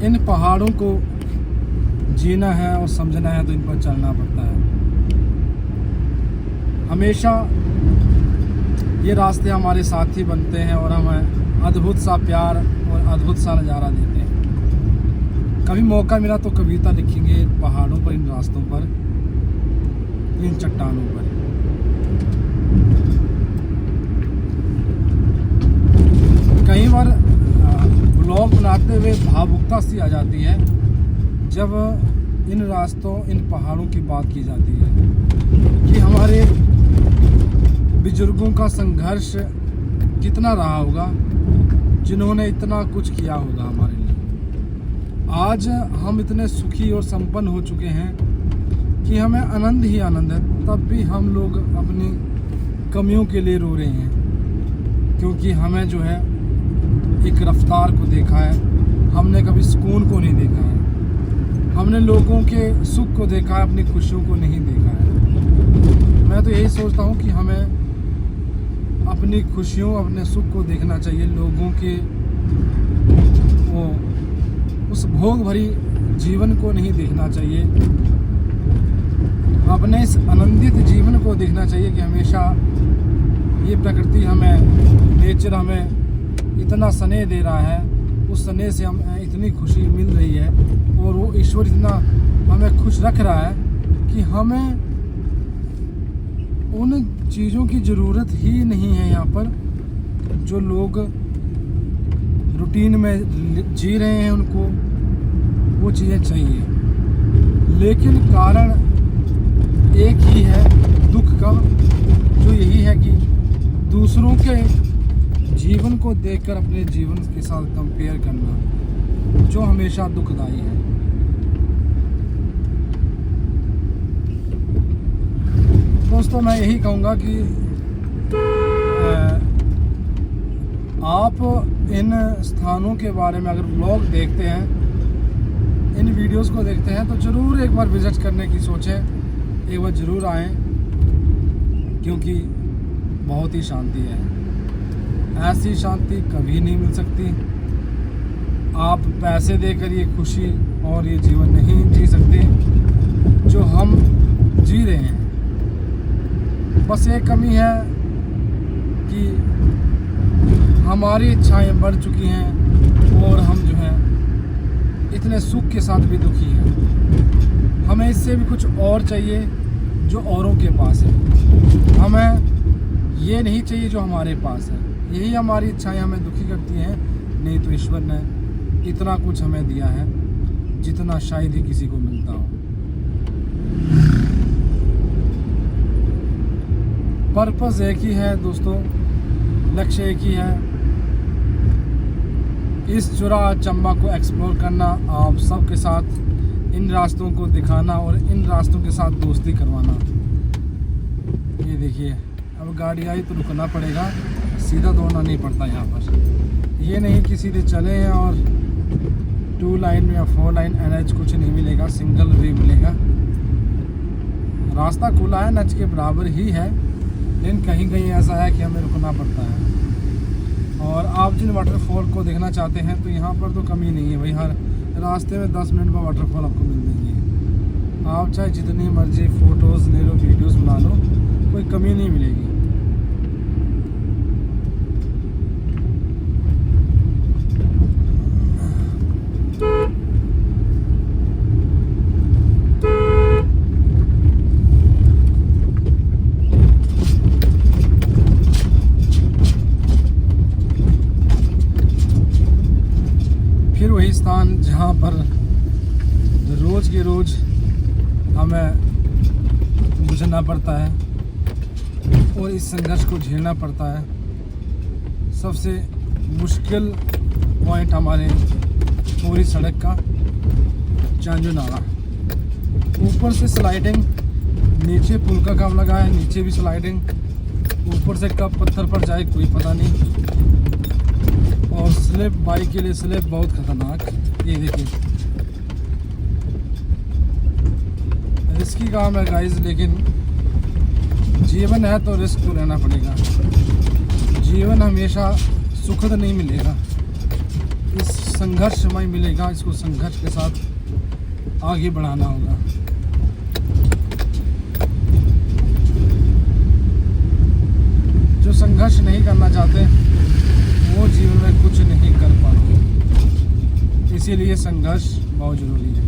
इन पहाड़ों को जीना है और समझना है तो इन पर चलना पड़ता है। हमेशा ये रास्ते हमारे साथी बनते हैं और हमें अद्भुत सा प्यार और अद्भुत सा नज़ारा देते हैं। कभी मौका मिला तो कविता लिखेंगे इन पहाड़ों पर, इन रास्तों पर, इन चट्टानों पर। कई बार ब्लॉग बनाते हुए भावुकता सी आ जाती है जब इन रास्तों, इन पहाड़ों की बात की जाती है कि हमारे बुजुर्गों का संघर्ष कितना रहा होगा, जिन्होंने इतना कुछ किया होगा हमारे लिए। आज हम इतने सुखी और संपन्न हो चुके हैं कि हमें आनंद ही आनंद है, तब भी हम लोग अपनी कमियों के लिए रो रहे हैं, क्योंकि हमें जो है एक रफ्तार को देखा है, हमने कभी सुकून को नहीं देखा है, हमने लोगों के सुख को देखा है, अपनी खुशियों को नहीं देखा है। मैं तो यही सोचता हूँ कि हमें अपनी खुशियों, अपने सुख को देखना चाहिए, लोगों के वो उस भोग भरी जीवन को नहीं देखना चाहिए, अपने इस आनंदित जीवन को देखना चाहिए कि हमेशा ये प्रकृति हमें, नेचर हमें इतना स्नेह दे रहा है, उस स्नेह से हमें इतनी खुशी मिल रही है और वो ईश्वर इतना हमें खुश रख रहा है कि हमें उन चीज़ों की ज़रूरत ही नहीं है। यहाँ पर जो लोग रूटीन में जी रहे हैं उनको वो चीज़ें चाहिए, लेकिन कारण एक ही है दुख का, जो यही है कि दूसरों के जीवन को देखकर अपने जीवन के साथ कंपेयर करना, जो हमेशा दुखदाई है। दोस्तों, मैं यही कहूँगा कि आप इन स्थानों के बारे में अगर व्लॉग देखते हैं, इन वीडियोस को देखते हैं, तो ज़रूर एक बार विज़िट करने की सोचें, एक बार ज़रूर आएँ, क्योंकि बहुत ही शांति है। ऐसी शांति कभी नहीं मिल सकती। आप पैसे देकर ये खुशी और ये जीवन नहीं जी सकते जो हम जी रहे हैं। बस एक कमी है कि हमारी इच्छाएं बढ़ चुकी हैं और हम जो है इतने सुख के साथ भी दुखी हैं। हमें इससे भी कुछ और चाहिए जो औरों के पास है, हमें ये नहीं चाहिए जो हमारे पास है। यही हमारी इच्छाएं हमें दुखी करती हैं। नहीं तो ईश्वर ने इतना कुछ हमें दिया है जितना शायद ही किसी को मिलता हो। पर्पस एक ही है दोस्तों, लक्ष्य एक ही है, इस चुरा चंबा को एक्सप्लोर करना, आप सबके साथ इन रास्तों को दिखाना और इन रास्तों के साथ दोस्ती करवाना। ये देखिए, अब गाड़ी आई तो रुकना पड़ेगा, सीधा दौड़ना नहीं पड़ता यहाँ पर। ये नहीं कि सीधे चले हैं और 2 लाइन या 4 लाइन NH कुछ नहीं मिलेगा, सिंगल वे मिलेगा। रास्ता खुला है, NH के बराबर ही है, लेकिन कहीं कहीं ऐसा है कि हमें रुकना पड़ता है। और आप जिन वाटरफॉल को देखना चाहते हैं तो यहाँ पर तो कमी नहीं है भाई, हर रास्ते में 10 मिनट में वाटरफॉल आपको मिल जाएंगे। आप चाहे जितनी मर्जी फ़ोटोज़ ले लो, वीडियोज़ बना लो, कोई कमी नहीं मिलेगी। फिर वही स्थान जहाँ पर रोज़ के रोज़ हमें गुजरना पड़ता है और इस संघर्ष को झेलना पड़ता है। सबसे मुश्किल पॉइंट हमारे पूरी सड़क का चांजू नाला, ऊपर से स्लाइडिंग, नीचे पुल का काम लगा है, नीचे भी स्लाइडिंग, ऊपर से कब पत्थर पर जाए कोई पता नहीं। और स्लिप, बाइक के लिए स्लिप बहुत खतरनाक। ये देखिए, रिस्की काम है गाइस, लेकिन जीवन है तो रिस्क तो लेना पड़ेगा। जीवन हमेशा सुखद नहीं मिलेगा, इस संघर्ष संघर्षमय मिलेगा, इसको संघर्ष के साथ आगे बढ़ाना होगा। जो संघर्ष नहीं करना चाहते वो जीवन में कुछ नहीं कर पाते, इसीलिए संघर्ष बहुत जरूरी है।